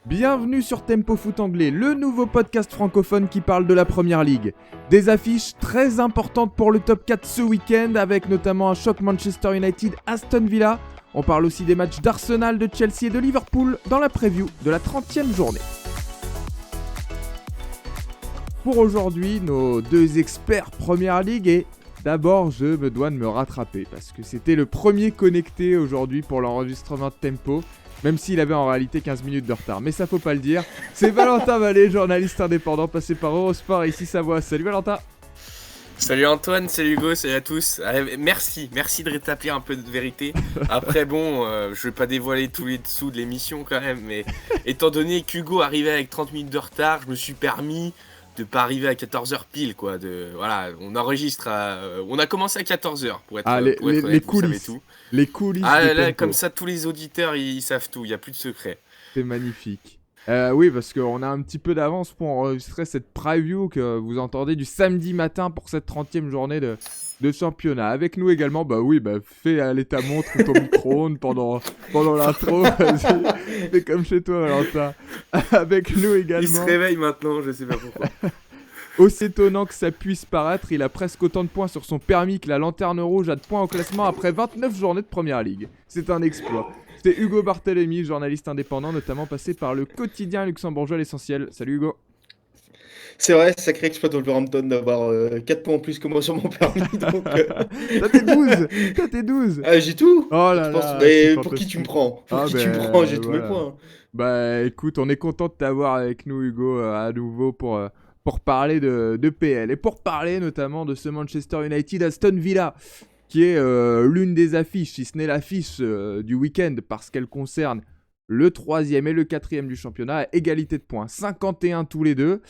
Bienvenue sur Tempo Foot Anglais, le nouveau podcast francophone qui parle de la Première Ligue. Des affiches très importantes pour le top 4 ce week-end, avec notamment un choc Manchester United-Aston Villa. On parle aussi des matchs d'Arsenal, de Chelsea et de Liverpool dans la preview de la 30e journée. Pour aujourd'hui, nos deux experts Première Ligue et d'abord je me dois de me rattraper parce que c'était le premier connecté aujourd'hui pour l'enregistrement de Tempo. Même s'il avait en réalité 15 minutes de retard. Mais ça faut pas le dire. C'est Valentin Vallée, journaliste indépendant passé par Eurosport et ici Savoie. Salut Valentin. Salut Antoine, salut Hugo, salut à tous. Merci de rétablir un peu de vérité. Après je vais pas dévoiler tous les dessous de l'émission quand même. Mais étant donné qu'Hugo arrivait avec 30 minutes de retard, je me suis permis de pas arriver à 14h pile quoi. Voilà, on enregistre on a commencé à 14h pour être honnête, les vous savez coulisses. tout. Les coulisses Ah de là, Tempo. comme ça tous les auditeurs ils savent tout, il y a plus de secret. C'est magnifique. Oui, parce qu'on a un petit peu d'avance pour enregistrer cette preview que vous entendez du samedi matin pour cette 30e journée de championnat. Avec nous également, fais aller ta montre ou ton micro-ondes pendant l'intro. Vas-y, fais comme chez toi Valentin. Avec nous également. Il se réveille maintenant, je sais pas pourquoi. Aussi étonnant que ça puisse paraître, il a presque autant de points sur son permis que la Lanterne Rouge a de points au classement après 29 journées de Première Ligue. C'est un exploit. C'est Hugo Barthélémy, journaliste indépendant, notamment passé par le quotidien luxembourgeois L'Essentiel. Salut Hugo. C'est vrai, sacré exploit Wolverhampton d'avoir 4 points en plus que moi sur mon permis. Donc, T'as tes 12. Ah, j'ai tout. Oh là Tu penses... là, Mais c'est pour qui tu me fantastique. prends? Ah Tu me ben, prends? J'ai tous voilà. mes points. Bah écoute, on est content de t'avoir avec nous Hugo à nouveau pour parler de PL. Et pour parler notamment de ce Manchester United Aston Villa, qui est l'une des affiches, si ce n'est l'affiche du week-end, parce qu'elle concerne le 3e et le 4e du championnat, à égalité de points, 51 tous les deux.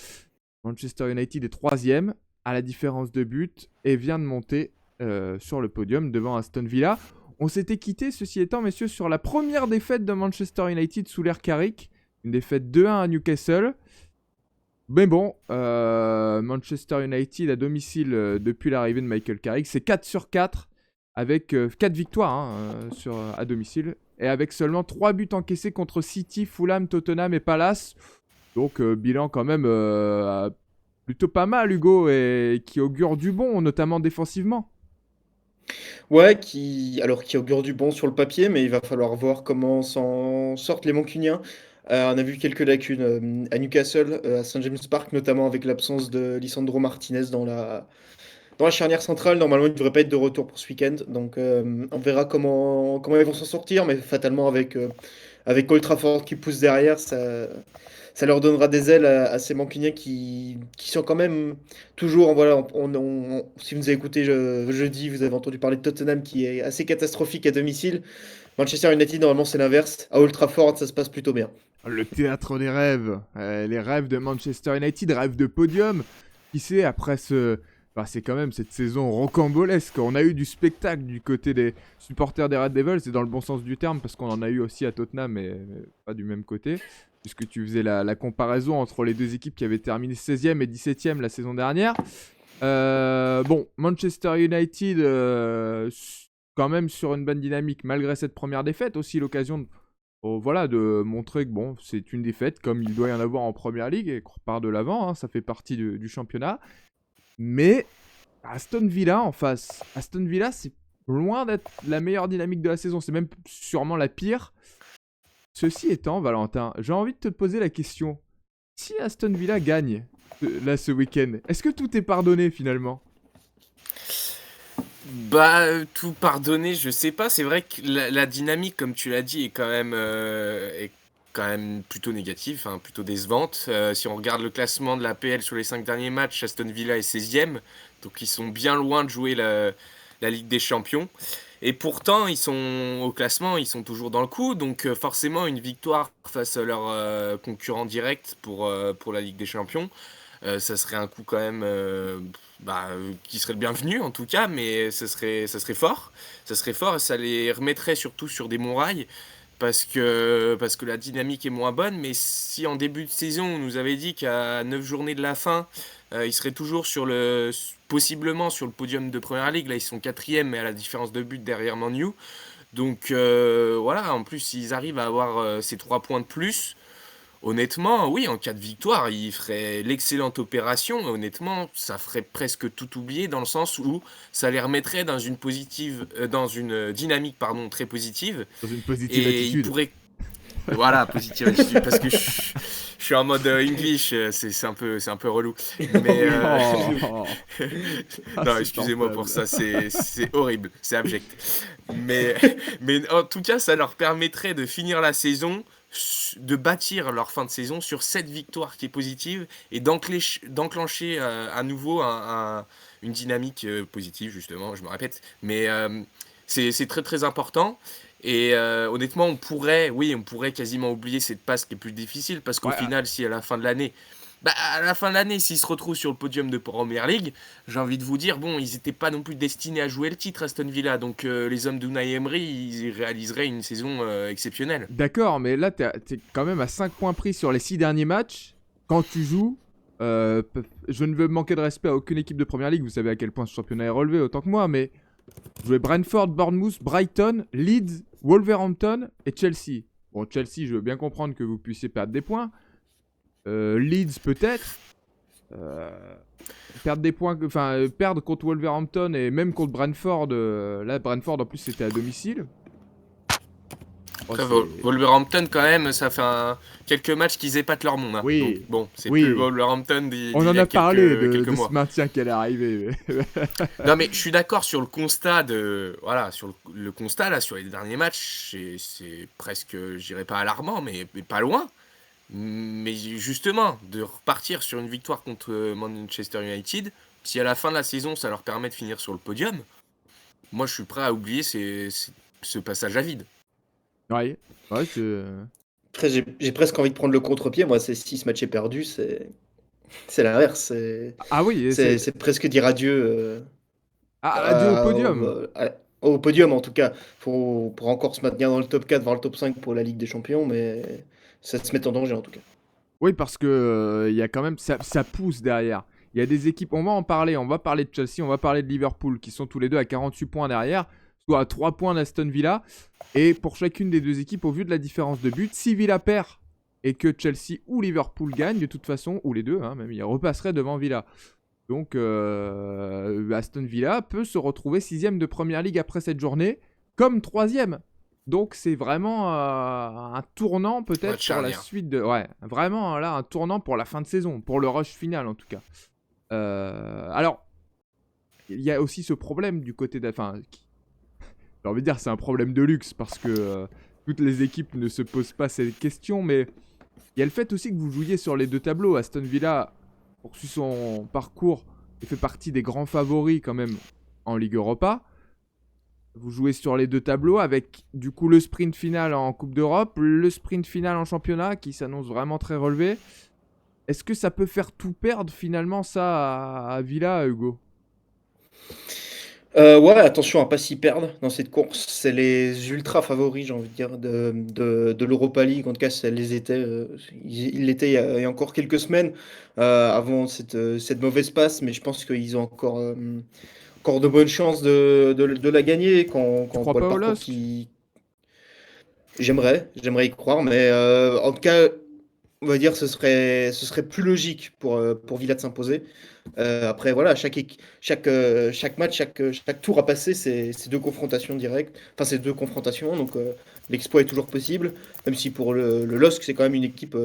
Manchester United est 3e, à la différence de but, et vient de monter sur le podium devant Aston Villa. On s'était quitté, ceci étant, messieurs, sur la première défaite de Manchester United sous l'ère Carrick, une défaite 2-1 à Newcastle. Mais bon, Manchester United à domicile depuis l'arrivée de Michael Carrick, c'est 4 sur 4, avec 4 victoires à domicile, et avec seulement 3 buts encaissés contre City, Fulham, Tottenham et Palace. Donc bilan quand même plutôt pas mal Hugo, et qui augure du bon, notamment défensivement. Ouais, qui augure du bon sur le papier, mais il va falloir voir comment s'en sortent les Mancuniens. On a vu quelques lacunes à Newcastle, à St James Park, notamment avec l'absence de Lisandro Martinez dans la charnière centrale. Normalement, il ne devrait pas être de retour pour ce week-end. Donc, on verra comment ils vont s'en sortir. Mais fatalement, avec Old Trafford qui pousse derrière, ça leur donnera des ailes à ces Mancuniens qui sont quand même toujours. Voilà, si vous nous avez écouté jeudi, vous avez entendu parler de Tottenham qui est assez catastrophique à domicile. Manchester United, normalement, c'est l'inverse. À Old Trafford, ça se passe plutôt bien. Le théâtre des rêves, les rêves de Manchester United, rêves de podium. Qui sait, après c'est quand même cette saison rocambolesque. On a eu du spectacle du côté des supporters des Red Devils, c'est dans le bon sens du terme, parce qu'on en a eu aussi à Tottenham, mais pas du même côté. Puisque tu faisais la comparaison entre les deux équipes qui avaient terminé 16e et 17e la saison dernière. Manchester United, quand même sur une bonne dynamique, malgré cette première défaite. Aussi l'occasion de montrer que c'est une défaite, comme il doit y en avoir en Première Ligue, et qu'on repart de l'avant, ça fait partie du championnat. Mais Aston Villa en face. Aston Villa, c'est loin d'être la meilleure dynamique de la saison. C'est même sûrement la pire. Ceci étant, Valentin, j'ai envie de te poser la question. Si Aston Villa gagne ce week-end, est-ce que tout est pardonné finalement ? Tout pardonner, je sais pas. C'est vrai que la dynamique, comme tu l'as dit, est quand même plutôt négative, plutôt décevante. Si on regarde le classement de la PL sur les 5 derniers matchs, Aston Villa est 16e. Donc ils sont bien loin de jouer la Ligue des Champions. Et pourtant, ils sont au classement, ils sont toujours dans le coup. Donc forcément, une victoire face à leur concurrent direct pour la Ligue des Champions. Ça serait un coup quand même qui serait le bienvenu en tout cas, mais ça serait fort. Ça serait fort et ça les remettrait surtout sur des bons rails parce que la dynamique est moins bonne. Mais si en début de saison on nous avait dit qu'à 9 journées de la fin, ils seraient toujours possiblement sur le podium de Première Ligue, là ils sont 4e mais à la différence de but derrière Man U. Donc voilà, en plus ils arrivent à avoir ces 3 points de plus. honnêtement, oui, en cas de victoire, il ferait l'excellente opération. Honnêtement, ça ferait presque tout oublier dans le sens où ça les remettrait dans une dans une dynamique, pardon, très positive. Dans une positive Et il attitude. pourrait, voilà, positive attitude, parce que je suis en mode English, c'est un peu relou. Mais Oh, non, excusez-moi pour insupportable. ça, c'est horrible, c'est abject. Mais, mais en tout cas, ça leur permettrait de finir la saison, de bâtir leur fin de saison sur cette victoire qui est positive et d'enclencher à nouveau une dynamique positive, justement, je me répète. Mais c'est très très important. Et honnêtement, on pourrait quasiment oublier cette passe qui est plus difficile parce qu'au Ouais, final, si à la fin de l'année, s'ils se retrouvent sur le podium de Premier League, j'ai envie de vous dire, bon, ils n'étaient pas non plus destinés à jouer le titre Aston Villa, donc les hommes d'Unai Emery, ils réaliseraient une saison exceptionnelle. d'accord, mais là, t'es quand même à 5 points pris sur les 6 derniers matchs. Quand tu joues, je ne veux manquer de respect à aucune équipe de Première Ligue. Vous savez à quel point ce championnat est relevé autant que moi, mais jouer Brentford, Bournemouth, Brighton, Leeds, Wolverhampton et Chelsea. Bon, Chelsea, je veux bien comprendre que vous puissiez perdre des points. Leeds, peut-être. Euh, Perdre des points, enfin, perdre contre Wolverhampton et même contre Brentford. Là, Brentford, en plus, c'était à domicile. Oh, Après, c'est... Wolverhampton, quand même, ça fait quelques matchs qu'ils épatent leur monde, hein. Donc Oui, bon, c'est plus le oui. Wolverhampton On d'il en y a a parlé quelques de ce mois. maintien qui allait arriver. Non, mais je suis d'accord sur le constat voilà, sur le constat, là, sur les derniers matchs, c'est presque, je dirais pas alarmant, mais pas loin. Mais justement, de repartir sur une victoire contre Manchester United, si à la fin de la saison, ça leur permet de finir sur le podium, moi, je suis prêt à oublier ce passage à vide. Ouais, ouais, Après, j'ai presque envie de prendre le contre-pied. Moi, c'est si ce match est perdu, c'est l'inverse. Ah oui, et C'est presque dire adieu adieu au podium. au podium, en tout cas. Pour encore se maintenir dans le top 4, voire le top 5 pour la Ligue des Champions, mais ça se met en danger, en tout cas. Oui, parce que il y a quand même ça pousse derrière. Il y a des équipes, on va en parler, on va parler de Chelsea, on va parler de Liverpool qui sont tous les deux à 48 points derrière, soit à 3 points d'Aston Villa. Et pour chacune des deux équipes, au vu de la différence de but, si Villa perd et que Chelsea ou Liverpool gagnent, de toute façon, ou les deux, hein, même, ils repasseraient devant Villa. Donc Aston Villa peut se retrouver 6ème de Première Ligue après cette journée, comme 3ème. Donc c'est vraiment un tournant peut-être Match pour la charnière. suite de... Ouais, vraiment là, un tournant pour la fin de saison, pour le rush final en tout cas. Alors, il y a aussi ce problème du côté de... Enfin, j'ai envie de dire c'est un problème de luxe parce que toutes les équipes ne se posent pas ces questions, mais il y a le fait aussi que vous jouiez sur les deux tableaux. Aston Villa poursuit son parcours et fait partie des grands favoris quand même en Ligue Europa. Vous jouez sur les deux tableaux avec du coup le sprint final en Coupe d'Europe, le sprint final en championnat qui s'annonce vraiment très relevé. Est-ce que ça peut faire tout perdre finalement ça à Villa, Hugo? Ouais, attention à pas s'y perdre dans cette course. C'est les ultra favoris, j'ai envie de dire, de l'Europa League. En tout cas, ça les était, ils l'étaient il y a encore quelques semaines avant cette mauvaise passe. Mais je pense qu'ils ont encore de bonnes chances de la gagner Tu quand on crois voit le pas au parcours LOSC? qui. J'aimerais y croire, mais en tout cas, on va dire ce serait plus logique pour Villa de s'imposer. Après, voilà, chaque match, chaque tour à passer, c'est deux confrontations directes. Enfin, c'est deux confrontations, donc l'exploit est toujours possible, même si pour le LOSC, c'est quand même une équipe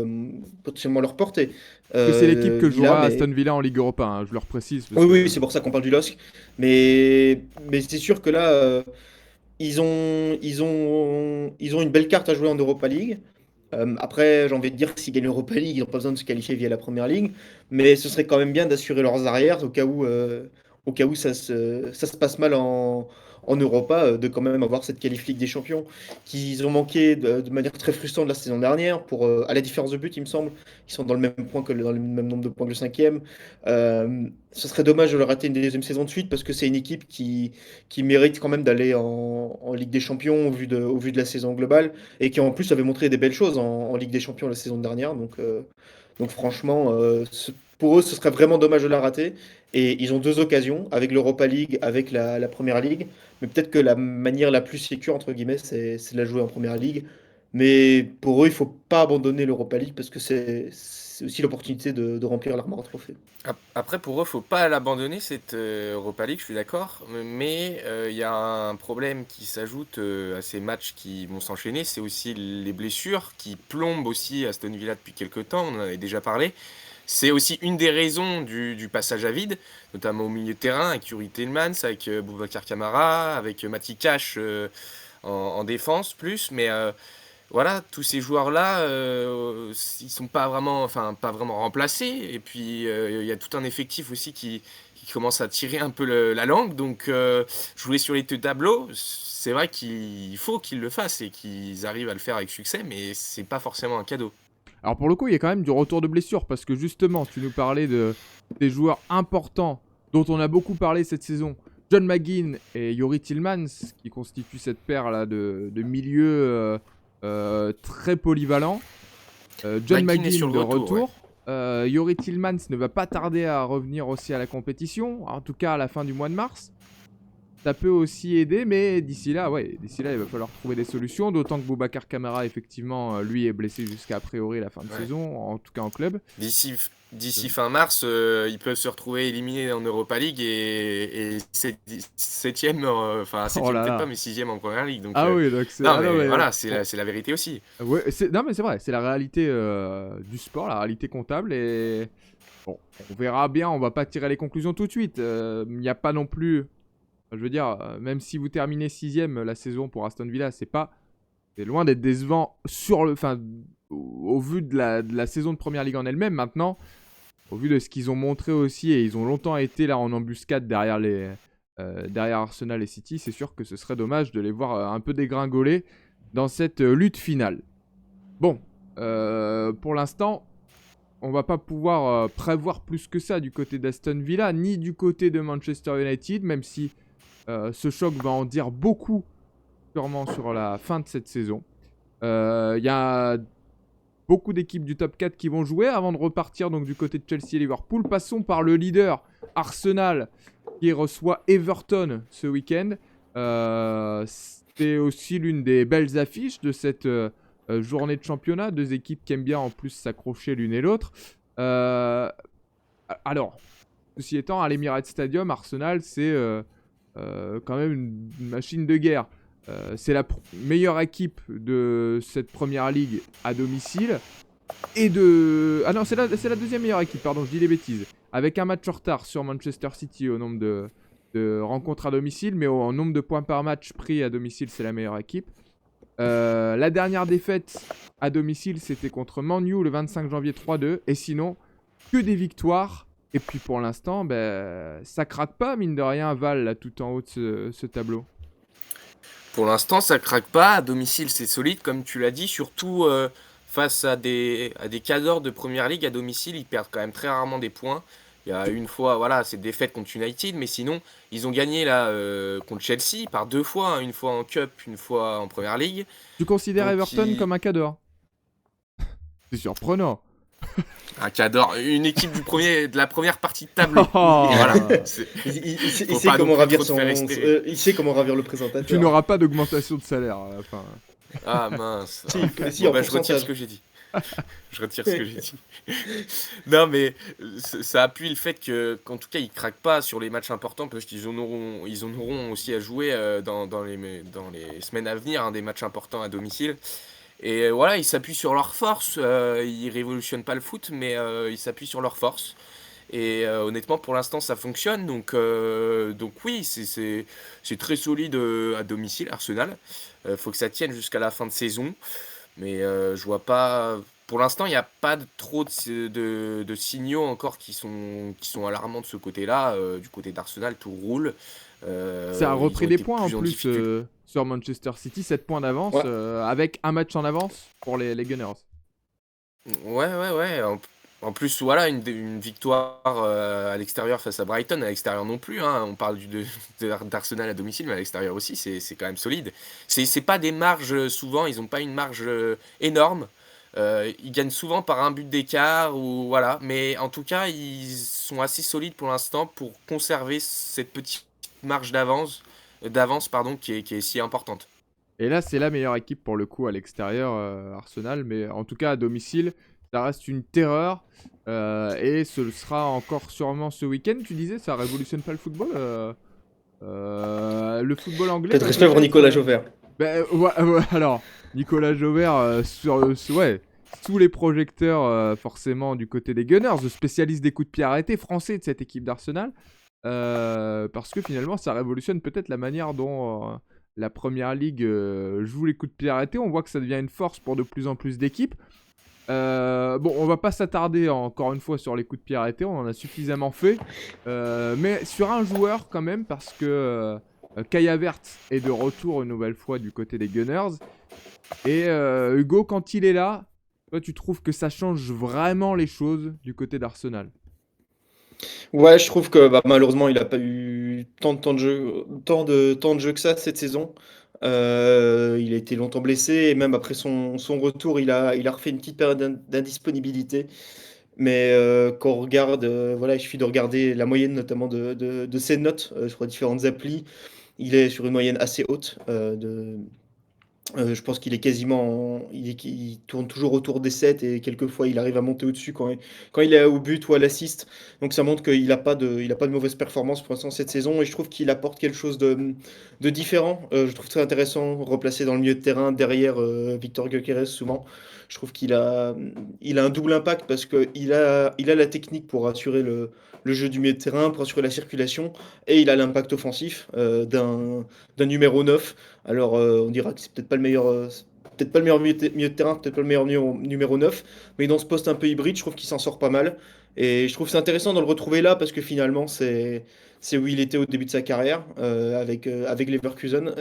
potentiellement leur portée. Parce que c'est l'équipe que Villa, jouera mais Aston Villa en Ligue Europa, hein, je le précise parce oui, que... oui, c'est pour ça qu'on parle du LOSC. Mais c'est sûr que là, ils ont une belle carte à jouer en Europa League. Après, j'ai envie de dire que s'ils gagnent l'Europa League, ils n'ont pas besoin de se qualifier via la Première Ligue. Mais ce serait quand même bien d'assurer leurs arrières au cas où ça se passe mal en Europa, de quand même avoir cette qualif Ligue des Champions qu'ils ont manqué de manière très frustrante la saison dernière. À la différence de but, il me semble, ils sont dans le même point dans le même nombre de points que le cinquième. Ce serait dommage de leur rater une deuxième saison de suite parce que c'est une équipe qui mérite quand même d'aller en Ligue des Champions au vu de la saison globale et qui en plus avait montré des belles choses en Ligue des Champions la saison dernière. Donc franchement, pour eux, ce serait vraiment dommage de la rater. Et ils ont deux occasions, avec l'Europa League, avec la Première Ligue. Mais peut-être que la manière la plus sécure, entre guillemets, c'est de la jouer en Première Ligue. Mais pour eux, il faut pas abandonner l'Europa League parce que c'est aussi l'opportunité de remplir l'armoire à trophées. Après, pour eux, faut pas l'abandonner, cette Europa League, je suis d'accord. Mais il y a un problème qui s'ajoute à ces matchs qui vont s'enchaîner, c'est aussi les blessures qui plombent aussi Aston Villa depuis quelques temps, on en avait déjà parlé. C'est aussi une des raisons du passage à vide, notamment au milieu de terrain, avec Yuri Tillmans, avec Boubacar Kamara, avec Matty Cash en défense plus. Mais voilà, tous ces joueurs-là, ils sont pas vraiment, enfin, pas vraiment remplacés. Et puis, il y a tout un effectif aussi qui commence à tirer un peu la langue. Donc, jouer sur les deux tableaux, c'est vrai qu'il faut qu'ils le fassent et qu'ils arrivent à le faire avec succès, mais c'est pas forcément un cadeau. Alors pour le coup, il y a quand même du retour de blessure parce que justement, tu nous parlais des joueurs importants dont on a beaucoup parlé cette saison. John McGinn et Yuri Tillmans qui constituent cette paire là de milieu très polyvalent. John McGinn est sur McGinn le de retour, ouais. retour. Yuri Tillmans ne va pas tarder à revenir aussi à la compétition, en tout cas à la fin du mois de mars. Ça peut aussi aider, mais d'ici là, il va falloir trouver des solutions. D'autant que Boubacar Kamara, effectivement, lui est blessé jusqu'à a priori la fin de Ouais. saison, en tout cas en club. D'ici fin mars, ils peuvent se retrouver éliminés en Europa League et septième, enfin Oh septième là peut-être pas, là. mais sixième en première ligue. Donc, Ah oui, donc c'est. non, Ah non, mais mais, voilà, bon. c'est la vérité aussi. Ouais, non, mais c'est vrai, c'est la réalité du sport, la réalité comptable. Et bon, on verra bien, on va pas tirer les conclusions tout de suite. Il n'y a pas non plus. Je veux dire, même si vous terminez sixième la saison pour Aston Villa, c'est loin d'être décevant au vu de la saison de Première Ligue en elle-même. Maintenant, au vu de ce qu'ils ont montré aussi, et ils ont longtemps été là en embuscade derrière Arsenal et City, c'est sûr que ce serait dommage de les voir un peu dégringoler dans cette lutte finale. Bon, pour l'instant, on va pas pouvoir prévoir plus que ça du côté d'Aston Villa, ni du côté de Manchester United, même si ce choc va en dire beaucoup, sûrement sur la fin de cette saison. Il y a beaucoup d'équipes du top 4 qui vont jouer avant de repartir donc du côté de Chelsea et Liverpool. Passons par le leader Arsenal qui reçoit Everton ce week-end. C'est aussi l'une des belles affiches de cette journée de championnat. Deux équipes qui aiment bien en plus s'accrocher l'une et l'autre. Alors, ceci étant, à l'Emirates Stadium, Arsenal, c'est quand même une machine de guerre. C'est la meilleure équipe de cette première ligue à domicile. Ah non, c'est la deuxième meilleure équipe, pardon, je dis des bêtises. Avec un match en retard sur Manchester City au nombre de rencontres à domicile, mais en nombre de points par match pris à domicile, c'est la meilleure équipe. La dernière défaite à domicile, c'était contre Man U le 25 janvier 3-2. Et sinon, que des victoires. Et puis pour l'instant, ça craque pas, mine de rien, Val, là, tout en haut de ce tableau. Pour l'instant, ça craque pas. À domicile, c'est solide, comme tu l'as dit. Surtout face à des cadors de première ligue à domicile, ils perdent quand même très rarement des points. Il y a une fois, voilà, c'est défaite contre United, mais sinon, ils ont gagné là contre Chelsea par deux fois, hein, une fois en Cup, une fois en Première Ligue. Tu considères Donc, Everton comme un cador? C'est surprenant. Un cador, une équipe de la première partie de tableau. Oh. Voilà. Il sait Faut pas comment non plus ravir trop te faire espérer. il sait comment ravir le présentateur. Tu n'auras pas d'augmentation de salaire à la fin. Ah mince. Si, Ah. si, Bon, en bah, je retire pourcentage. ce que j'ai dit. Je retire ce que j'ai dit. Non, mais ça appuie le fait qu'en tout cas, ils craquent pas sur les matchs importants parce qu'ils en auront aussi à jouer dans les semaines à venir, hein, des matchs importants à domicile. Et voilà, ils s'appuient sur leurs forces. Ils révolutionnent pas le foot, mais ils s'appuient sur leurs forces. Et honnêtement, pour l'instant, ça fonctionne. Donc oui, c'est très solide à domicile, Arsenal. Faut que ça tienne jusqu'à la fin de saison. Mais je vois pas. Pour l'instant, il n'y a pas trop de signaux encore qui sont alarmants de ce côté-là. Du côté d'Arsenal, tout roule. Ça a Ils repris ont des été points en plus en plus difficulté. sur Manchester City, 7 points d'avance, Ouais. avec un match en avance pour les Gunners. Ouais. En plus, voilà, une victoire à l'extérieur face à Brighton, à l'extérieur non plus, hein. On parle d'Arsenal à domicile, mais à l'extérieur aussi, c'est quand même solide. C'est pas des marges, souvent, ils n'ont pas une marge énorme. Ils gagnent souvent par un but d'écart, ou voilà. Mais en tout cas, ils sont assez solides pour l'instant pour conserver cette petite marge d'avance, pardon, qui est si importante. Et là, c'est la meilleure équipe pour le coup à l'extérieur, Arsenal. Mais en tout cas, à domicile, ça reste une terreur. Et ce sera encore sûrement ce week-end. Tu disais, ça révolutionne pas le football le football anglais Peu de va respect pour peut-être. Nicolas Jauvert. Ben, alors, Nicolas Jaubert, ouais, sous les projecteurs, forcément, du côté des Gunners, le spécialiste des coups de pied arrêtés français de cette équipe d'Arsenal. Parce que finalement, ça révolutionne peut-être la manière dont la première ligue joue les coups de pied arrêtés. On voit que ça devient une force pour de plus en plus d'équipes. Bon, on va pas s'attarder encore une fois sur les coups de pied arrêtés, on en a suffisamment fait. Mais sur un joueur quand même, parce que Kai Havertz est de retour une nouvelle fois du côté des Gunners. Et Hugo, quand il est là, toi tu trouves que ça change vraiment les choses du côté d'Arsenal? Ouais, je trouve que bah, malheureusement, il a pas eu tant de temps de jeu, temps de jeu que ça cette saison. Il a été longtemps blessé et même après son retour, il a refait une petite période d'indisponibilité. Mais quand on regarde, voilà, il suffit de regarder la moyenne notamment de ses notes sur différentes applis. Il est sur une moyenne assez haute je pense qu'il est quasiment, il tourne toujours autour des 7 et quelquefois il arrive à monter au-dessus quand il est au but ou à l'assist. Donc ça montre il a pas de mauvaise performance pour l'instant cette saison et je trouve qu'il apporte quelque chose de différent. Je trouve très intéressant, replacé dans le milieu de terrain derrière Victor Gyökeres souvent. Je trouve il a un double impact parce il a la technique pour assurer le jeu du milieu de terrain, pour assurer la circulation et il a l'impact offensif d'un numéro 9. Alors, on dira que c'est peut-être pas le meilleur, peut-être pas le meilleur milieu de terrain, peut-être pas le meilleur numéro 9, mais dans ce poste un peu hybride, je trouve qu'il s'en sort pas mal. Et je trouve que c'est intéressant de le retrouver là parce que finalement, c'est où il était au début de sa carrière avec Leverkusen.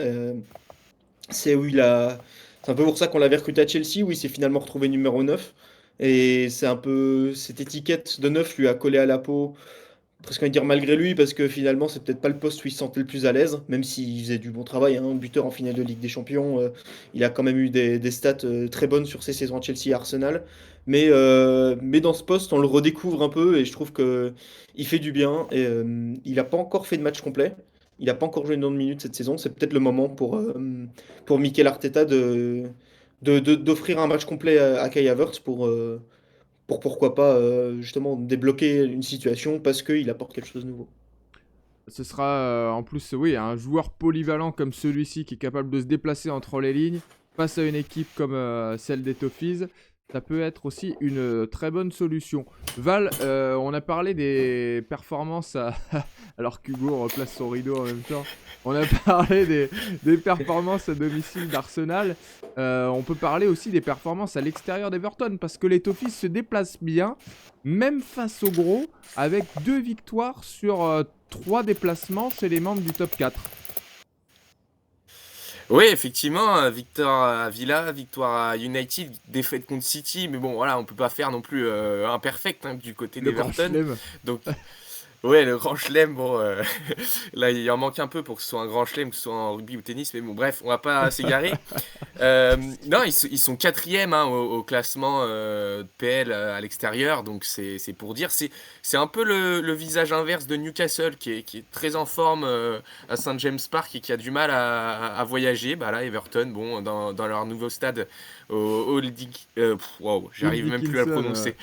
C'est où il a. C'est un peu pour ça qu'on l'avait recruté à Chelsea, où il s'est finalement retrouvé numéro 9. Et c'est un peu cette étiquette de 9 lui a collé à la peau presque envie de dire malgré lui, parce que finalement, c'est peut-être pas le poste où il se sentait le plus à l'aise, même s'il faisait du bon travail, hein, buteur en finale de Ligue des Champions. Il a quand même eu des stats très bonnes sur ses saisons à Chelsea et Arsenal. Mais dans ce poste, on le redécouvre un peu et je trouve que il fait du bien. Et, il n'a pas encore fait de match complet. Il n'a pas encore joué une de minutes cette saison. C'est peut-être le moment pour Mikel Arteta d'offrir un match complet à Kai Havertz pour pourquoi pas justement débloquer une situation parce qu'il apporte quelque chose de nouveau. Ce sera en plus, oui, un joueur polyvalent comme celui-ci qui est capable de se déplacer entre les lignes face à une équipe comme celle des Toffees. Ça peut être aussi une très bonne solution. Val, on a parlé des performances alors qu'Hugo replace son rideau en même temps. On a parlé des performances à domicile d'Arsenal. On peut parler aussi des performances à l'extérieur d'Everton parce que les Toffees se déplacent bien, même face au gros, avec 2 victoires sur 3 déplacements chez les membres du top 4. Oui, effectivement, victoire à Villa, victoire à United, défaite contre City, mais bon, voilà, on peut pas faire non plus un perfect hein, du côté Le grand d'Everton. chelem. Donc, ouais, le grand chelem, bon, là, il en manque un peu pour que ce soit un grand chelem, que ce soit en rugby ou tennis, mais bon, bref, on va pas s'égarer. Non, ils sont quatrième hein, au classement de PL à l'extérieur, donc c'est pour dire. C'est un peu le visage inverse de Newcastle qui est très en forme à St James Park et qui a du mal à voyager. Bah là, Everton, bon, dans leur nouveau stade au wow, Will j'arrive même plus à le Dickinson. prononcer.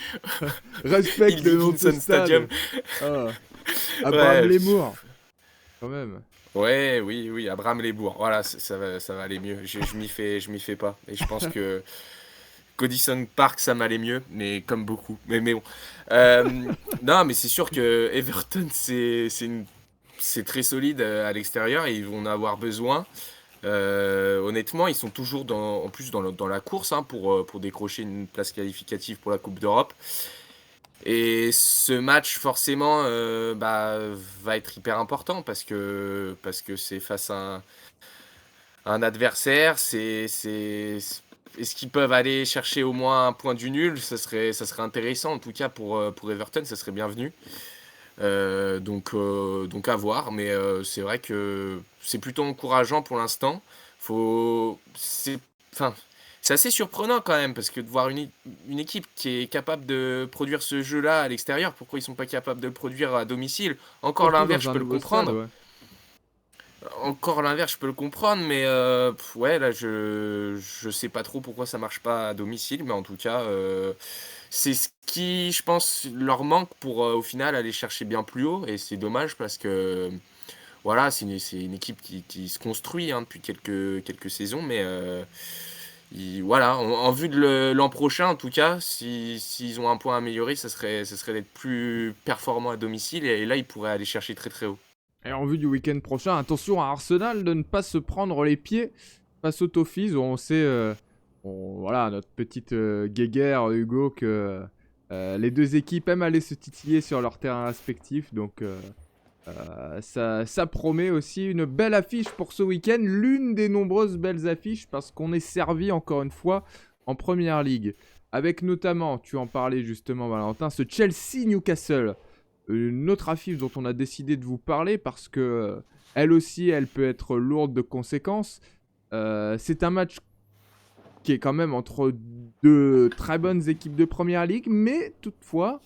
Respecte Hill le nom de ce Dickinson Stadium. stade. Ah. Abraham Ouais, Lemmour, quand même. ouais, oui, oui, Abraham Lebourg. Voilà, ça va aller mieux. Je m'y fais pas. Et je pense que Goodison Park, ça m'allait mieux, mais comme beaucoup. Mais bon. Euh, non, mais c'est sûr que Everton, c'est très solide à l'extérieur et ils vont en avoir besoin. Honnêtement, ils sont toujours en plus dans la course hein, pour décrocher une place qualificative pour la Coupe d'Europe. Et ce match, forcément, va être hyper important parce que c'est face à un adversaire. Est-ce qu'ils peuvent aller chercher au moins un point du nul? Ça serait intéressant, en tout cas pour Everton, ça serait bienvenu. Donc à voir, mais c'est vrai que c'est plutôt encourageant pour l'instant. Enfin, c'est assez surprenant quand même, parce que de voir une équipe qui est capable de produire ce jeu-là à l'extérieur, pourquoi ils sont pas capables de le produire à domicile? Encore Surtout l'inverse, dans je un peux le nouveau stade, comprendre. ouais. Encore l'inverse, je peux le comprendre, mais ouais, là, je sais pas trop pourquoi ça marche pas à domicile, mais en tout cas, c'est ce qui, je pense, leur manque pour, au final, aller chercher bien plus haut et c'est dommage parce que, voilà, c'est une équipe qui se construit, hein, depuis quelques saisons, mais ils voilà, en vue de l'an prochain, en tout cas, s'ils ont un point à améliorer, ça serait d'être plus performants à domicile et là, ils pourraient aller chercher très, très haut. Et en vue du week-end prochain, attention à Arsenal de ne pas se prendre les pieds face au Toffees. On sait, voilà, notre petite guéguerre, Hugo, que les deux équipes aiment aller se titiller sur leur terrain respectif. Donc ça promet aussi une belle affiche pour ce week-end. L'une des nombreuses belles affiches parce qu'on est servi encore une fois en Première Ligue. Avec notamment, tu en parlais justement Valentin, ce Chelsea-Newcastle. Une autre affiche dont on a décidé de vous parler parce que elle aussi, elle peut être lourde de conséquences. C'est un match qui est quand même entre deux très bonnes équipes de Première Ligue, mais toutefois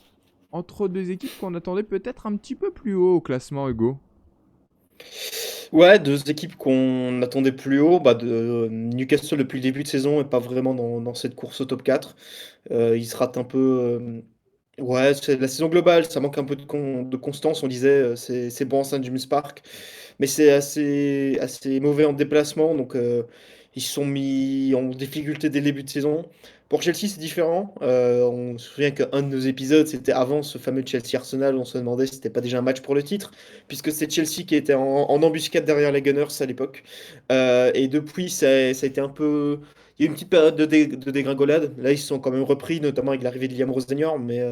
entre deux équipes qu'on attendait peut-être un petit peu plus haut au classement, Hugo. Ouais, 2 équipes qu'on attendait plus haut. Newcastle depuis le début de saison est pas vraiment dans cette course au top 4. Ils se ratent un peu, ouais, c'est la saison globale, ça manque un peu de constance. On disait, c'est bon à St James Park, mais c'est assez mauvais en déplacement, donc ils se sont mis en difficulté dès le début de saison. Pour Chelsea, c'est différent. On se souvient qu'un de nos épisodes, c'était avant ce fameux Chelsea-Arsenal. On se demandait si c'était pas déjà un match pour le titre, puisque c'est Chelsea qui était en embuscade derrière les Gunners à l'époque. Et depuis, ça a été un peu. Il y a eu une petite période de dégringolade. Là, ils se sont quand même repris, notamment avec l'arrivée de Liam Rosenior, mais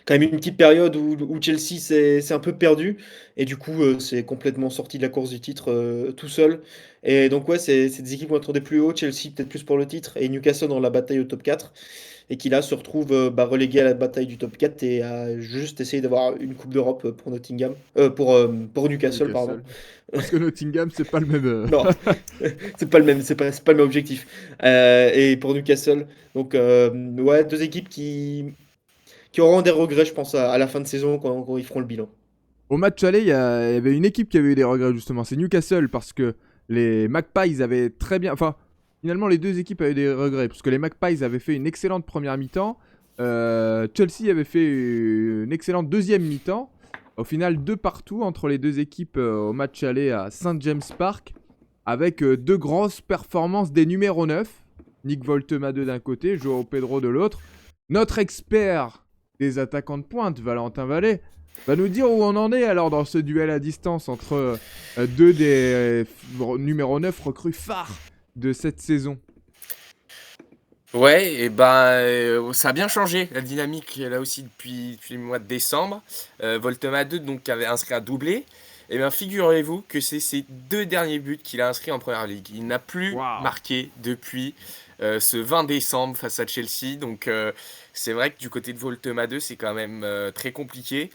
quand même une petite période où Chelsea s'est un peu perdu et du coup c'est complètement sorti de la course du titre tout seul. Et donc ouais, c'est des équipes qu'on attendait plus haut, Chelsea peut-être plus pour le titre et Newcastle dans la bataille au top 4 et qui là se retrouve relégué à la bataille du top 4 et à juste essayer d'avoir une Coupe d'Europe pour Nottingham, pour Pour Newcastle, pardon. Newcastle. Parce que Nottingham, c'est pas le même. Non, c'est pas le même, c'est pas le même objectif. Et pour Newcastle, donc ouais, 2 équipes qui auront des regrets, je pense, à la fin de saison quand ils feront le bilan. Au match aller, il y avait une équipe qui avait eu des regrets justement. C'est Newcastle parce que les Magpies avaient très bien. Enfin, finalement, les deux équipes avaient des regrets parce que les Magpies avaient fait une excellente première mi-temps. Chelsea avait fait une excellente deuxième mi-temps. Au final, 2 partout entre les deux équipes au match aller à St James Park avec 2 grosses performances des numéros 9. Nick Woltemade d'un côté, Joao Pedro de l'autre. Notre expert des attaquants de pointe, Valentin Vallée, va nous dire où on en est alors dans ce duel à distance entre deux des numéro 9 recrues phares de cette saison. Ouais, et ben, ça a bien changé la dynamique là aussi depuis le mois de décembre. Voltemade donc qui avait inscrit un doublé. Et bien figurez-vous que c'est ses 2 derniers buts qu'il a inscrits en Première Ligue. Il n'a plus Waouh. marqué depuis ce 20 décembre face à Chelsea. Donc c'est vrai que du côté de Voltemade, c'est quand même très compliqué.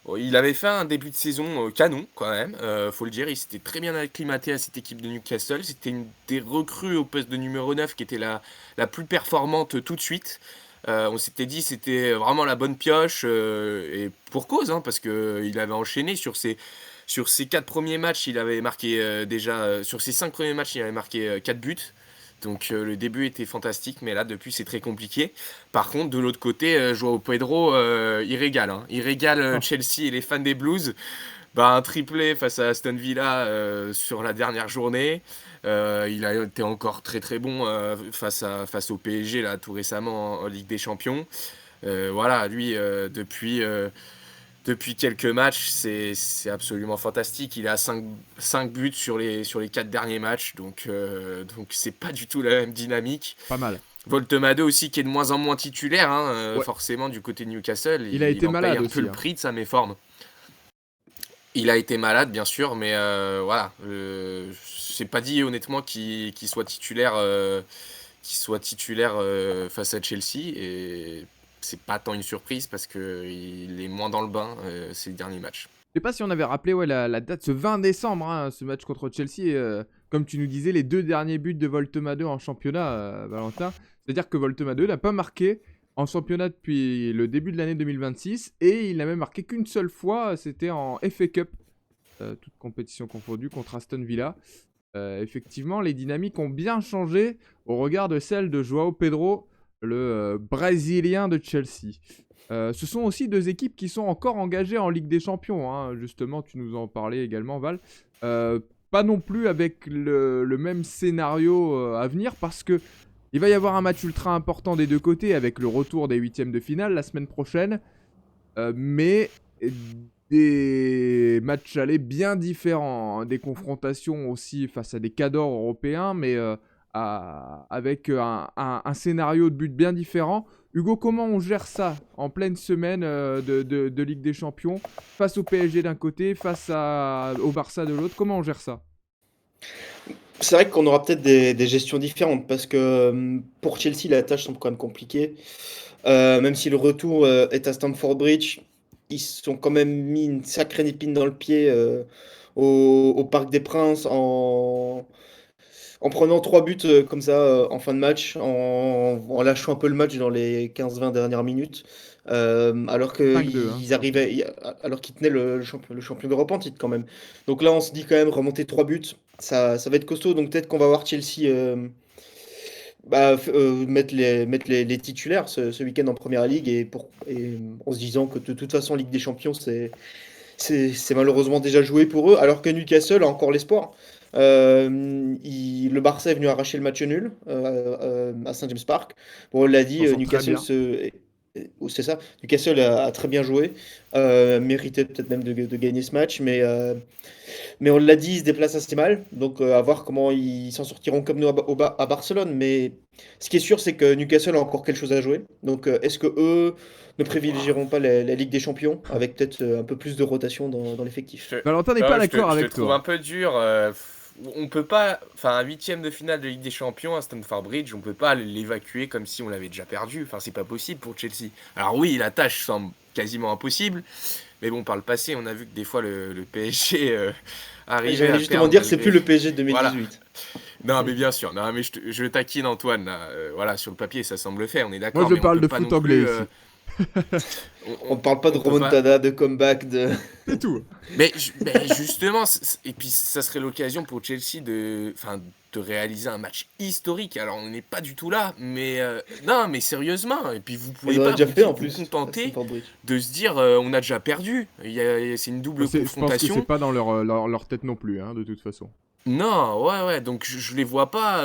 Bon, il avait fait un début de saison canon quand même, faut le dire, il s'était très bien acclimaté à cette équipe de Newcastle. C'était une des recrues au poste de numéro 9 qui était la plus performante tout de suite. On s'était dit c'était vraiment la bonne pioche, et pour cause, hein, parce qu'il avait enchaîné sur ses 4 premiers matchs, il avait marqué déjà, sur ses 5 premiers matchs, il avait marqué 4 buts. Donc le début était fantastique, mais là depuis c'est très compliqué. Par contre, de l'autre côté, Joao Pedro, il régale, hein. Il régale Oh. Chelsea et les fans des Blues. Bah, un triplé face à Aston Villa sur la dernière journée. Il a été encore très très bon face au PSG là, tout récemment en Ligue des Champions. Voilà, lui, depuis quelques matchs, c'est absolument fantastique. Il a 5 buts sur les 4 derniers matchs, donc c'est pas du tout la même dynamique. Pas mal. Voltemade aussi qui est de moins en moins titulaire, hein, Ouais. forcément du côté de Newcastle, Il a il été en paye malade un peu aussi, le hein. prix de sa méforme. Il a été malade bien sûr, mais voilà, c'est pas dit honnêtement qu'il soit titulaire face à Chelsea et c'est pas tant une surprise parce qu'il est moins dans le bain ces derniers matchs. Je sais pas si on avait rappelé ouais, la date, ce 20 décembre, hein, ce match contre Chelsea. Comme tu nous disais, les 2 derniers buts de Voltemade en championnat, Valentin. C'est-à-dire que Voltemade n'a pas marqué en championnat depuis le début de l'année 2026. Et il n'a même marqué qu'une seule fois, c'était en FA Cup. toutes compétitions confondues, contre Aston Villa. Effectivement, les dynamiques ont bien changé au regard de celles de João Pedro, le Brésilien de Chelsea. Ce sont aussi deux équipes qui sont encore engagées en Ligue des Champions, hein. Justement, tu nous en parlais également, Val. Pas non plus avec le même scénario à venir, parce que il va y avoir un match ultra important des deux côtés avec le retour des huitièmes de finale la semaine prochaine, mais des matchs allés bien différents, hein, des confrontations aussi face à des cadors européens, mais avec un scénario de but bien différent. Hugo, comment on gère ça en pleine semaine de Ligue des Champions, face au PSG d'un côté, face au Barça de l'autre? Comment on gère ça? C'est vrai qu'on aura peut-être des gestions différentes parce que pour Chelsea, la tâche semble quand même compliquée. Même si le retour est à Stamford Bridge, ils se sont quand même mis une sacrée épine dans le pied au Parc des Princes en prenant 3 buts comme ça en fin de match, en lâchant un peu le match dans les 15-20 dernières minutes, alors 5-2, hein. alors qu'ils tenaient le champion d'Europe en titre quand même. Donc là, on se dit quand même remonter 3 buts, ça va être costaud. Donc peut-être qu'on va voir Chelsea mettre les titulaires ce week-end en Première Ligue et en se disant que de toute façon, Ligue des Champions, c'est malheureusement déjà joué pour eux, alors que Newcastle a encore l'espoir. Le Barça est venu arracher le match nul à Saint James Park. Bon, on l'a dit, On s'en sort très Newcastle, bien. c'est ça. Newcastle a très bien joué, méritait peut-être même de gagner ce match, mais on l'a dit, ils se déplacent assez mal. Donc à voir comment ils s'en sortiront comme nous à Barcelone. Mais ce qui est sûr, c'est que Newcastle a encore quelque chose à jouer. Donc est-ce que eux ne privilégieront pas la Ligue des Champions avec peut-être un peu plus de rotation dans l'effectif? Valentin n'est pas d'accord Je te avec trouve un toi. peu dur. On peut pas, enfin, un huitième de finale de Ligue des Champions à Stamford Bridge, on peut pas l'évacuer comme si on l'avait déjà perdu. Enfin, c'est pas possible pour Chelsea. Alors oui, la tâche semble quasiment impossible, mais bon, par le passé, on a vu que des fois le PSG arrivait J'allais à justement perdre dire, c'est malgré. plus le PSG de Voilà. 2018. Non, mais bien sûr. Non, mais je taquine Antoine là. Voilà, sur le papier, ça semble faire. On est Moi, d'accord, je mais on parle peut de pas foot non anglais plus. ici. On ne parle pas de On peut pas. remontada, de comeback, de... C'est tout. Mais justement, et puis ça serait l'occasion pour Chelsea de réaliser un match historique. Alors on n'est pas du tout là, mais non, mais sérieusement. Et puis vous Ils pouvez en ont pas déjà fait en vous plus à contenter Stamford Bridge. de se dire on a déjà perdu. C'est une double Je pense que c'est confrontation. pas dans leur tête non plus, hein, de toute façon. Non, ouais. Donc je les vois pas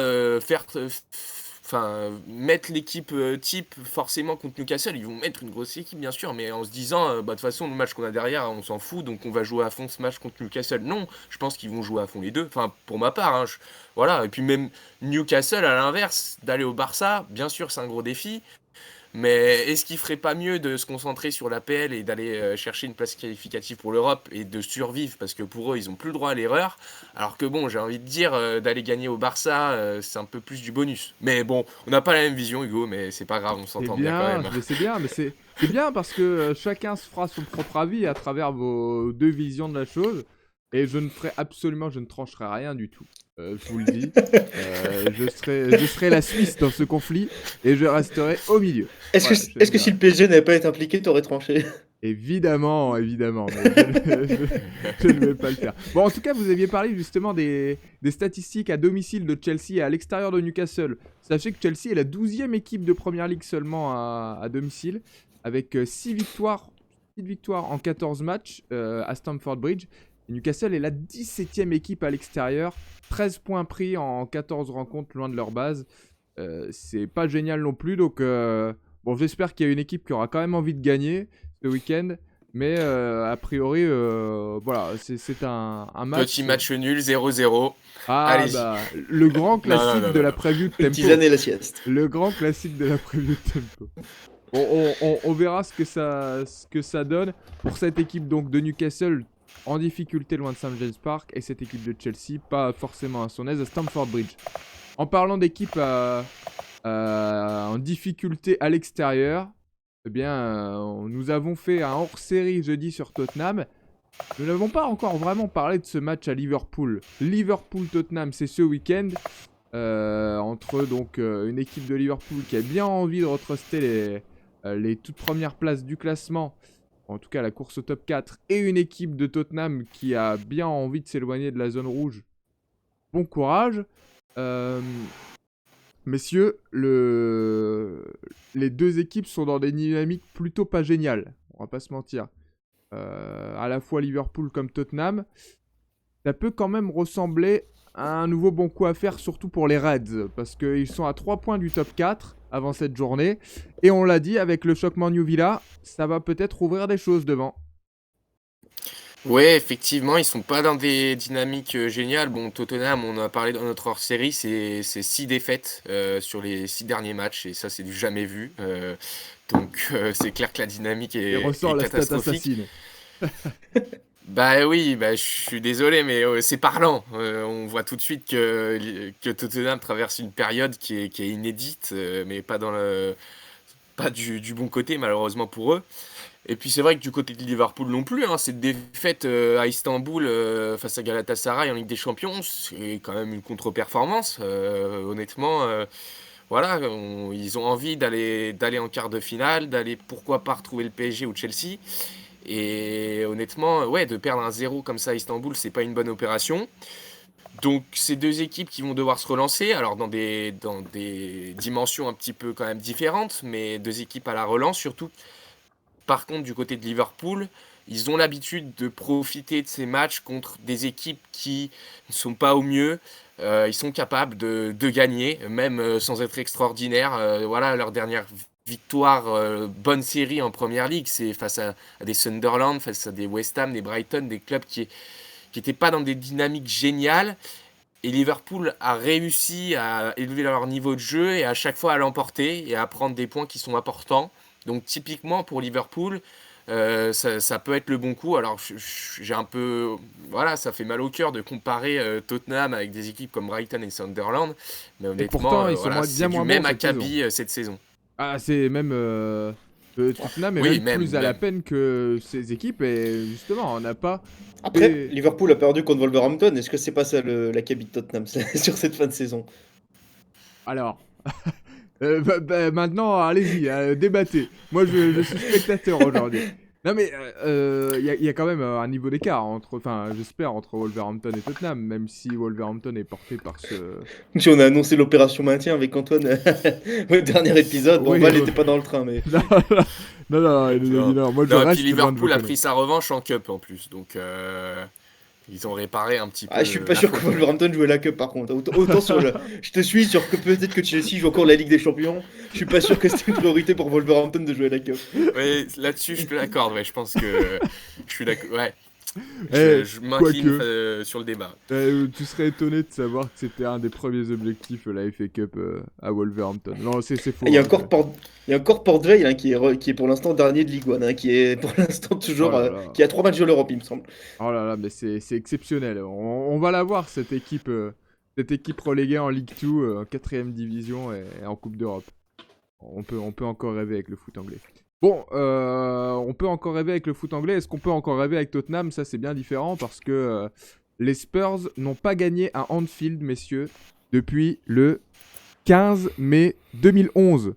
mettre l'équipe type forcément contre Newcastle. Ils vont mettre une grosse équipe, bien sûr, mais en se disant, de toute façon, le match qu'on a derrière, on s'en fout, donc on va jouer à fond ce match contre Newcastle. Non, je pense qu'ils vont jouer à fond les deux. Enfin, pour ma part, hein, voilà. Et puis même Newcastle, à l'inverse, d'aller au Barça, bien sûr, c'est un gros défi. Mais est-ce qu'il ferait pas mieux de se concentrer sur l'APL et d'aller chercher une place qualificative pour l'Europe et de survivre, parce que pour eux ils ont plus le droit à l'erreur, alors que bon, j'ai envie de dire d'aller gagner au Barça, c'est un peu plus du bonus. Mais bon, on n'a pas la même vision, Hugo, mais c'est pas grave, on C'est s'entend bien quand bien, même. mais c'est bien, c'est bien parce que chacun se fera son propre avis à travers vos deux visions de la chose. Et je ne trancherai rien du tout. Je vous le dis. Je serai la Suisse dans ce conflit et je resterai au milieu. Est-ce Voilà, que, est-ce que si le PSG n'avait pas été impliqué, t'aurais tranché? Évidemment, mais je ne vais pas le faire. Bon, en tout cas, vous aviez parlé justement des statistiques à domicile de Chelsea et à l'extérieur de Newcastle. Sachez que Chelsea est la 12e équipe de Première Ligue seulement à domicile, avec 6 victoires en 14 matchs à Stamford Bridge. Et Newcastle est la 17e équipe à l'extérieur, 13 points pris en 14 rencontres loin de leur base. C'est pas génial non plus, donc bon, j'espère qu'il y a une équipe qui aura quand même envie de gagner ce week-end. Mais a priori, voilà, c'est un match. Petit match nul, 0-0. Ah, Allez-y. bah, le grand classique non, de la non. preview de Le Tempo. tisane et la sieste. Le grand classique de la preview de Tempo. On verra ce que ça donne pour cette équipe donc de Newcastle en difficulté loin de St James Park et cette équipe de Chelsea pas forcément à son aise à Stamford Bridge. En parlant d'équipe en difficulté à l'extérieur, eh bien, nous avons fait un hors-série jeudi sur Tottenham. Nous n'avons pas encore vraiment parlé de ce match à Liverpool. Liverpool-Tottenham, c'est ce week-end. Entre donc une équipe de Liverpool qui a bien envie de retruster les toutes premières places du classement en tout cas la course au top 4, et une équipe de Tottenham qui a bien envie de s'éloigner de la zone rouge. Bon courage. Messieurs, les deux équipes sont dans des dynamiques plutôt pas géniales, on va pas se mentir. À la fois Liverpool comme Tottenham, ça peut quand même ressembler à un nouveau bon coup à faire, surtout pour les Reds, parce qu'ils sont à 3 points du top 4 avant cette journée. Et on l'a dit, avec le choc Man U Villa, ça va peut-être ouvrir des choses devant. Ouais, effectivement, ils sont pas dans des dynamiques géniales. Bon, Tottenham, on en a parlé dans notre hors-série, c'est 6 défaites sur les 6 derniers matchs, et ça, c'est du jamais vu. Donc, c'est clair que la dynamique Et est, ressort est la stat catastrophique. assassine. Bah oui, bah, je suis désolé, mais c'est parlant. On voit tout de suite que Tottenham traverse une période qui est inédite, mais pas du bon côté, malheureusement pour eux. Et puis c'est vrai que du côté de Liverpool non plus, hein, cette défaite à Istanbul face à Galatasaray en Ligue des Champions, c'est quand même une contre-performance. Honnêtement, voilà, ils ont envie d'aller en quart de finale, d'aller pourquoi pas retrouver le PSG ou Chelsea. Et honnêtement, ouais, de perdre un 0 comme ça à Istanbul, c'est pas une bonne opération. Donc c'est deux équipes qui vont devoir se relancer, alors dans des dimensions un petit peu quand même différentes, mais deux équipes à la relance surtout. Par contre, du côté de Liverpool, ils ont l'habitude de profiter de ces matchs contre des équipes qui ne sont pas au mieux. Ils sont capables de gagner, même sans être extraordinaires. Voilà, leur dernière victoire, bonne série en Première Ligue, c'est face à des Sunderland, face à des West Ham, des Brighton, des clubs qui n'étaient pas dans des dynamiques géniales. Et Liverpool a réussi à élever leur niveau de jeu et à chaque fois à l'emporter et à prendre des points qui sont importants. Donc typiquement pour Liverpool, ça peut être le bon coup. Alors j'ai un peu, voilà, ça fait mal au cœur de comparer Tottenham avec des équipes comme Brighton et Sunderland, mais Et honnêtement, pourtant, ils sont voilà, bien c'est du moins bons même cette saison. acabit cette saison. Ah, c'est même... Tottenham est Oui, même même, plus à la même. peine que ces équipes, et justement, on n'a pas... Après, fait- Liverpool a perdu contre Wolverhampton. Est-ce que c'est pas ça l'acabit de Tottenham sur cette fin de saison? Alors... maintenant, allez-y, débattez. Moi, je suis spectateur aujourd'hui. Non, mais il y a quand même un niveau d'écart entre, enfin, j'espère, entre Wolverhampton et Tottenham, même si Wolverhampton est porté par ce. Si on a annoncé l'opération maintien avec Antoine au dernier épisode, bon, Oui, Val n'était pas dans le train, mais non, non, non, il nous a dit Non. non. Moi, je Non, et puis reste loin de vos Liverpool a conneries. pris sa revanche en Cup en plus, donc ils ont réparé un petit ah, je suis peu pas la sûr que faute, on va dire. Wolverhampton jouait la Cup par contre. Autant sur le. Je te suis sur que peut-être que Chelsea joue encore la Ligue des Champions. Je suis pas sûr que c'était une priorité pour Wolverhampton de jouer la Cup. Oui, là-dessus, je te l'accorde. Ouais, je pense que je suis d'accord. Ouais, je, Eh, je m'incline quoique. sur le débat. Tu serais étonné de savoir que c'était un des premiers objectifs, la FA Cup à Wolverhampton. Non, c'est Il faux. y a Hein, encore il y a encore Port Vale hein, qui est pour l'instant dernier de Ligue 1, hein, qui est pour l'instant Oh toujours. là là. Qui a 3 matchs de l'Europe, il me semble. Oh là là, mais c'est exceptionnel. On va la voir, cette équipe reléguée en Ligue 2, en 4ème division et en Coupe d'Europe. On peut encore rêver avec le foot anglais. Bon, on peut encore rêver avec le foot anglais. Est-ce qu'on peut encore rêver avec Tottenham? Ça, c'est bien différent parce que les Spurs n'ont pas gagné à Anfield, messieurs, depuis le 15 mai 2011.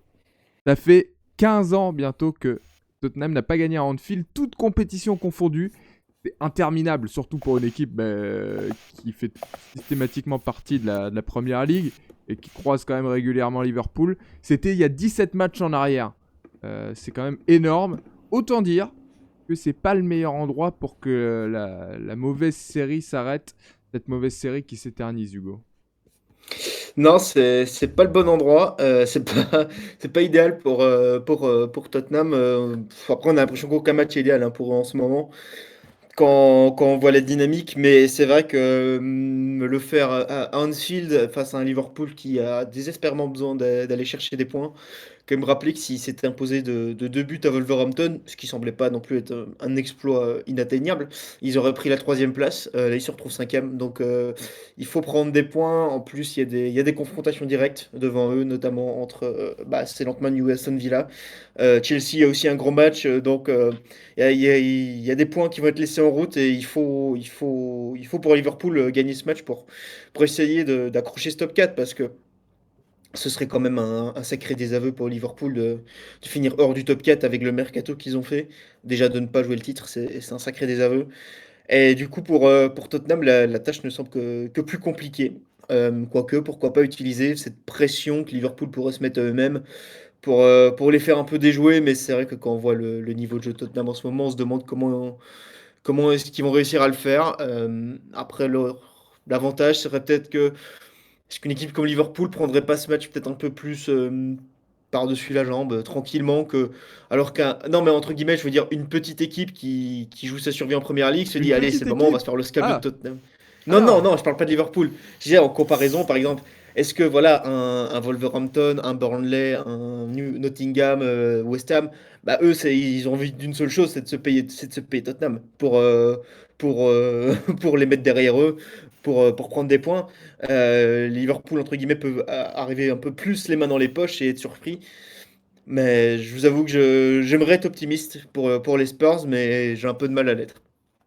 Ça fait 15 ans bientôt que Tottenham n'a pas gagné à Anfield, toutes compétitions confondues. C'est interminable, surtout pour une équipe qui fait systématiquement partie de la Première Ligue et qui croise quand même régulièrement Liverpool. C'était il y a 17 matchs en arrière. C'est quand même énorme. Autant dire que c'est pas le meilleur endroit pour que la mauvaise série s'arrête. Cette mauvaise série qui s'éternise, Hugo. Non, c'est pas le bon endroit. C'est pas idéal pour Tottenham. Après, on a l'impression qu'aucun match est idéal hein, pour eux en ce moment. Quand on voit la dynamique, mais c'est vrai que le faire à Anfield face à un Liverpool qui a désespérément besoin d'aller chercher des points, quand même rappeler que s'il s'était imposé de 2 buts à Wolverhampton, ce qui semblait pas non plus être un exploit inatteignable, ils auraient pris la troisième place. Là, ils se retrouvent cinquième. Donc, il faut prendre des points. En plus, il y a des confrontations directes devant eux, notamment entre c'est Lankman et Aston Villa. Chelsea a aussi un gros match. Donc, il y a des points qui vont être laissés en route et il faut pour Liverpool gagner ce match pour essayer d'accrocher ce top 4 parce que Ce serait quand même un sacré désaveu pour Liverpool de finir hors du top 4 avec le mercato qu'ils ont fait. Déjà de ne pas jouer le titre, c'est un sacré désaveu. Et du coup, pour Tottenham, la tâche ne semble que plus compliquée. Quoique, pourquoi pas utiliser cette pression que Liverpool pourrait se mettre à eux-mêmes pour les faire un peu déjouer. Mais c'est vrai que quand on voit le niveau de jeu de Tottenham en ce moment, on se demande comment est-ce qu'ils vont réussir à le faire. Après, l'avantage serait peut-être que est-ce qu'une équipe comme Liverpool prendrait pas ce match peut-être un peu plus par-dessus la jambe, tranquillement, alors qu'un... Non, mais entre guillemets, je veux dire, une petite équipe qui joue sa survie en Première Ligue se Une dit, allez, c'est petite le moment, on va équipe? se faire le scalp de Ah, Tottenham. Non, non, alors, non, je parle pas de Liverpool. Je disais en comparaison, par exemple, est-ce que voilà, un Wolverhampton, un Burnley, un Nottingham, West Ham, bah eux, ils ont envie d'une seule chose, c'est de se payer Tottenham pour les mettre derrière eux, pour prendre des points. Liverpool, entre guillemets, peut arriver un peu plus les mains dans les poches et être surpris. Mais je vous avoue que j'aimerais être optimiste pour les Spurs, mais j'ai un peu de mal à l'être.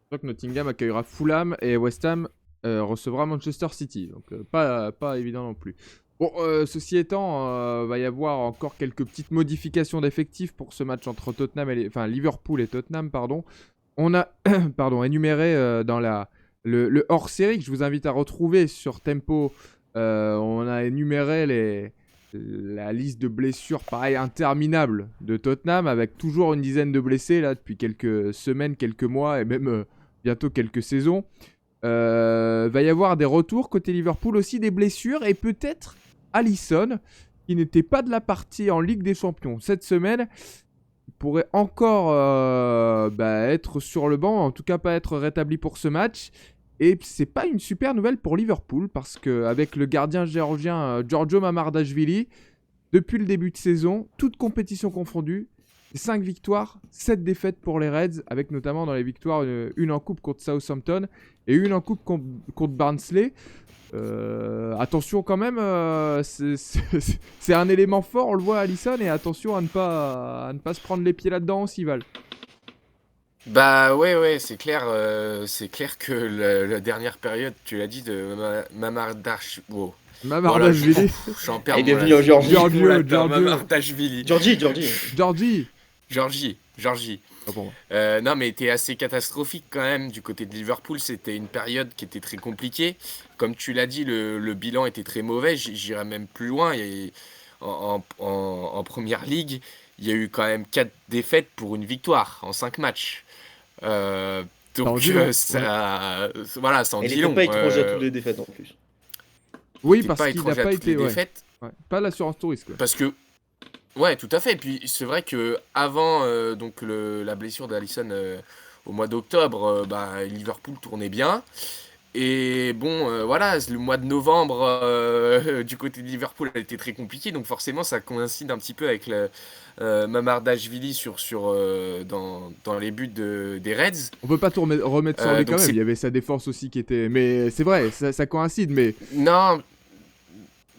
je crois que Nottingham accueillera Fulham et West Ham recevra Manchester City. Donc pas évident non plus. Bon, ceci étant, va y avoir encore quelques petites modifications d'effectifs pour ce match entre Tottenham et enfin Liverpool et Tottenham, pardon. On a pardon, énuméré dans le hors-série que je vous invite à retrouver sur Tempo. On a énuméré la liste de blessures, pareil, interminable de Tottenham, avec toujours une dizaine de blessés là depuis quelques semaines, quelques mois et même bientôt quelques saisons. Va y avoir des retours côté Liverpool, aussi des blessures et peut-être Alisson, qui n'était pas de la partie en Ligue des Champions cette semaine, pourrait encore être sur le banc, en tout cas pas être rétabli pour ce match. Et c'est pas une super nouvelle pour Liverpool parce qu'avec le gardien géorgien Giorgio Mamardashvili, depuis le début de saison, toutes compétitions confondues, 5 victoires, 7 défaites pour les Reds, avec notamment dans les victoires une en coupe contre Southampton et une en coupe contre Barnsley. Attention quand même, c'est un élément fort, on le voit à Alisson, et attention à ne pas se prendre les pieds là-dedans aussi, Val. Bah ouais, c'est clair que la dernière période, tu l'as dit, de Mamardash... Wow. Voilà, Mamardashvili, j'en Ah, perds il est mon venu en latin. Géorgie. Giorgio. Mamardashvili. Georgie. Georgie. Oh, pour moi. Non, mais était assez catastrophique quand même du côté de Liverpool. C'était une période qui était très compliquée. Comme tu l'as dit, le bilan était très mauvais. J'irais même plus loin. En première ligue, il y a eu quand même 4 défaites pour une victoire en 5 matchs. Euh, Ça en donc dit long, ouais. voilà, ça en Il dit n'était long. pas étranger à toutes les défaites en plus. Il Oui, n'était parce pas qu'il n'a étranger à pas toutes les été. Ouais, défaites. ouais. Pas l'assurance touriste, quoi. Parce que, ouais, tout à fait. Et puis c'est vrai que avant donc la blessure d'Alisson au mois d'octobre, Liverpool tournait bien. Et bon, voilà, le mois de novembre du côté de Liverpool a été très compliqué, donc forcément ça coïncide un petit peu avec Mamardashvili dans les buts des Reds. On peut pas tout remettre sur lui quand Donc même. Il c'est y avait sa défense aussi qui était. Mais c'est vrai, ça coïncide. Mais non,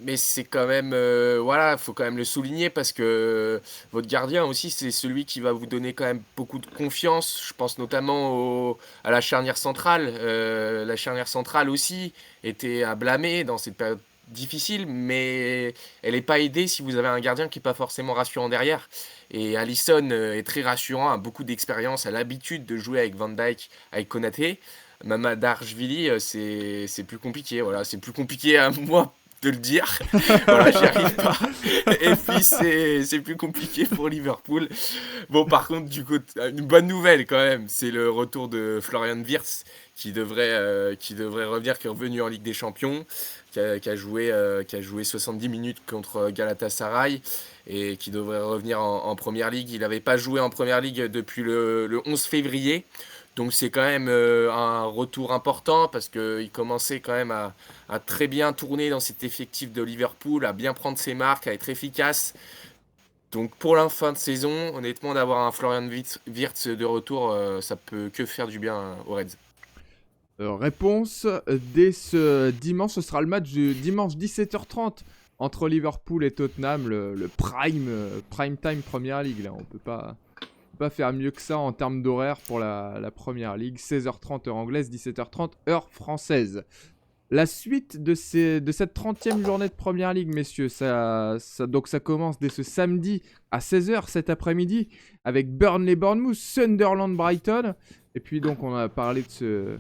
mais c'est quand même voilà, faut quand même le souligner parce que votre gardien aussi c'est celui qui va vous donner quand même beaucoup de confiance. Je pense notamment à la charnière centrale. La charnière centrale aussi était à blâmer dans cette période difficile, mais elle n'est pas aidée si vous avez un gardien qui n'est pas forcément rassurant derrière. Et Alisson est très rassurant, a beaucoup d'expérience, a l'habitude de jouer avec Van Dijk, avec Konaté. Mamardashvili, c'est plus compliqué. Voilà, c'est plus compliqué à moi de le dire. Voilà, j'y arrive pas. Et puis c'est plus compliqué pour Liverpool. Bon, par contre, du coup, une bonne nouvelle quand même, c'est le retour de Florian Wirtz qui devrait revenir, qui est revenu en Ligue des Champions, qui a joué 70 minutes contre Galatasaray et qui devrait revenir en Première Ligue. Il n'avait pas joué en Première Ligue depuis le 11 février. Donc c'est quand même un retour important parce qu'il commençait quand même à très bien tourner dans cet effectif de Liverpool, à bien prendre ses marques, à être efficace. Donc pour la fin de saison, honnêtement, d'avoir un Florian Wirtz de retour, ça peut que faire du bien aux Reds. réponse dès ce dimanche, ce sera le match du dimanche 17h30 entre Liverpool et Tottenham, le prime time Première Ligue. Là, on peut pas faire mieux que ça en termes d'horaire pour la Première Ligue. 16h30 heure anglaise, 17h30 heure française. La suite de cette 30e journée de Première Ligue, messieurs, donc ça commence dès ce samedi à 16h cet après-midi avec Burnley-Bournemouth, Sunderland-Brighton. Et puis donc on a parlé de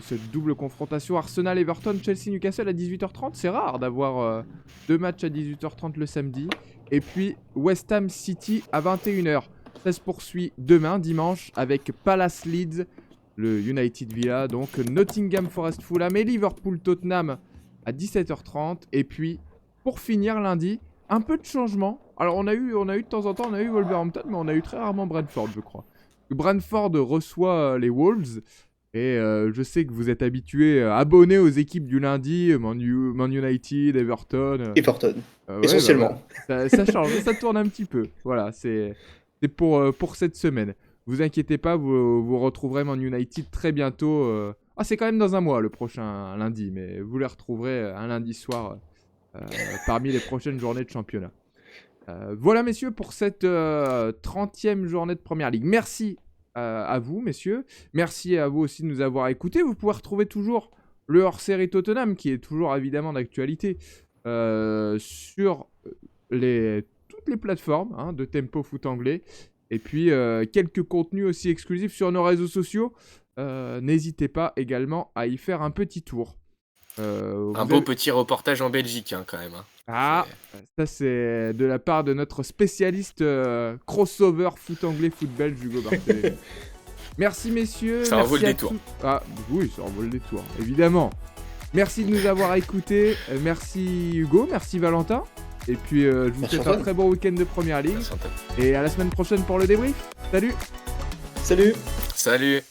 cette double confrontation Arsenal-Everton, Chelsea-Newcastle à 18h30. C'est rare d'avoir 2 matchs à 18h30 le samedi. Et puis West Ham City à 21h. Ça se poursuit demain, dimanche, avec Palace Leeds, le United Villa, donc Nottingham Forest Fulham et Liverpool Tottenham à 17h30. Et puis, pour finir lundi, un peu de changement. Alors on a eu de temps en temps, on a eu Wolverhampton, mais on a eu très rarement Brentford, je crois. Brentford reçoit les Wolves. Et je sais que vous êtes habitués, abonnés aux équipes du lundi, Man United, Everton. Everton, Ouais, essentiellement. ça change, ça tourne un petit peu. Voilà, c'est pour cette semaine. Vous inquiétez pas, vous retrouverez Man United très bientôt. C'est quand même dans un mois le prochain lundi, mais vous les retrouverez un lundi soir parmi les prochaines journées de championnat. Voilà messieurs pour cette 30e journée de Première Ligue. Merci à vous messieurs. Merci à vous aussi de nous avoir écoutés. Vous pouvez retrouver toujours le hors-série Tottenham qui est toujours évidemment d'actualité sur toutes les plateformes de Tempo Foot Anglais. Et puis, quelques contenus aussi exclusifs sur nos réseaux sociaux. N'hésitez pas également à y faire un petit tour. Beau petit reportage en Belgique, quand même. Ça c'est de la part de notre spécialiste crossover foot anglais, foot belge, Hugo Barthélémy. Merci messieurs. Ça envole des tours. Oui, ça envole des tours, évidemment. Merci de nous avoir écoutés. Merci Hugo, merci Valentin. Et puis je vous souhaite un très bon week-end de Première Ligue. Et à la semaine prochaine pour le débrief. Salut. Salut. Salut.